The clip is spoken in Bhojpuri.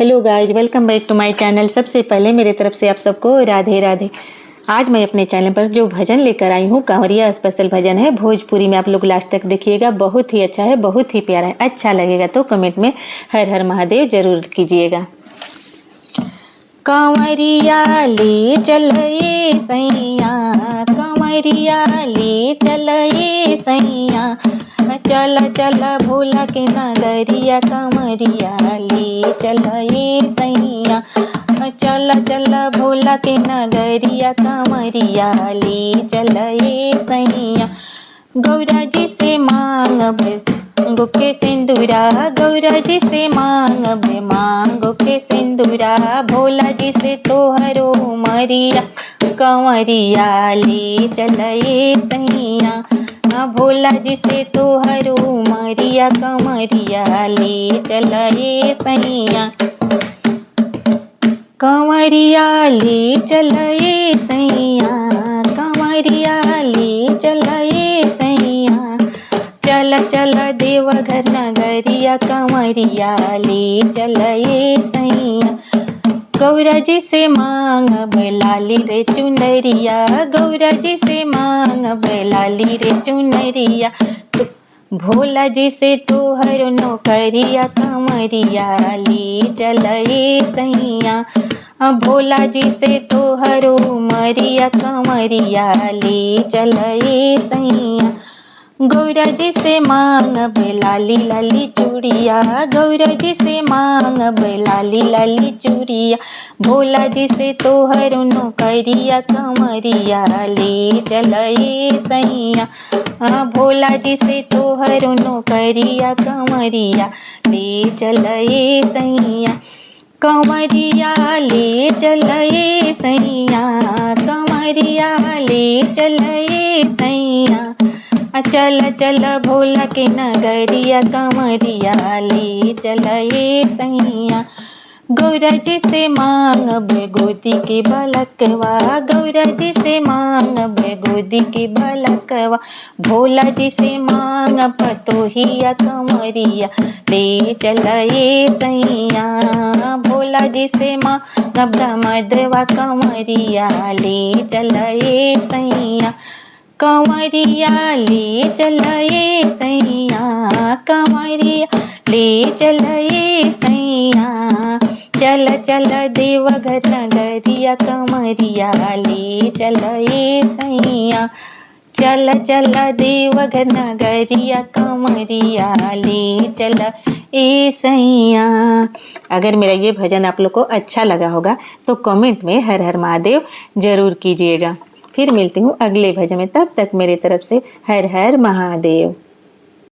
Hello guys, welcome back to my channel. सबसे पहले मेरे तरफ से आप सबको राधे राधे। आज मैं अपने चैनल पर जो भजन लेकर आई हूँ, कांवरिया स्पेशल भजन है भोजपुरी में। आप लोग लास्ट तक देखिएगा, बहुत ही अच्छा है, बहुत ही प्यारा है। अच्छा लगेगा तो कमेंट में हर हर महादेव जरूर कीजिएगा। कांवरिया ले चलए सैया, कांवरिया ले चलए सैया, चल चल भोला के नगरिया, कांवरिया ले चलए सैया, चल चल भोला के नगरिया, कांवरिया ले चलए सैया। गौरा जी से मांगब के सिंदूरा, गौरा जी से मांगब मांगो के सिंदूरा, भोला जी से तोहरो मरिया, कंवरिया ले चलए सैया, भोला जी से तोहरो मरिया, कंवरिया ले चलए सैया, कंवरिया ले चलए सैया, कंवरिया ले चलए सैया, चल चल देवघर नगरिया, कंवरिया ले चलए सैया। गौरा जी से मांगब लाली रे चुनरिया, गौरा जी से मांगब लाली रे चुनरिया, भोला जी से तोहर नौकरिया, कंवरिया ले चलए सैया, भोला जी से तोहरो मरिया, कंवरिया ले चलए सैया। गौरा जी से मांगब लाली लाली चूड़िया, गौरा जी से मांगब लाली लाली चूड़िया, भोला जी से तोहर नौकरिया, कंवरिया ले चलए सैया, भोला जी से तोहर नौकरिया, कंवरिया ले चलए सैया, कंवरिया ले चलए सैया, कंवरिया ले चलए सैया, चल चल भोला के नगरिया, कंवरिया ले चलए सैया। गौरा जी से मांगब गोदी के बलकवा, गौरा जी से मांगब गोदी के बलकवा, भोला जी से मांगब पतोहिया, कंवरिया ले चलए सैया, भोला जी से मांगब दामदवा, कंवरिया ले चलए सैया, कंवरिया ले चलए सैया, कंवरिया ले चलए सैया, चल चल देवघर नगरिया, कंवरिया ले चलए सैया, चल चल देवघर नगरिया, कंवरिया ले चलए सैया। अगर मेरा ये भजन आप लोग को अच्छा लगा होगा तो कमेंट में हर हर महादेव जरूर कीजिएगा। फिर मिलती हूँ अगले भजन में, तब तक मेरे तरफ से हर हर महादेव।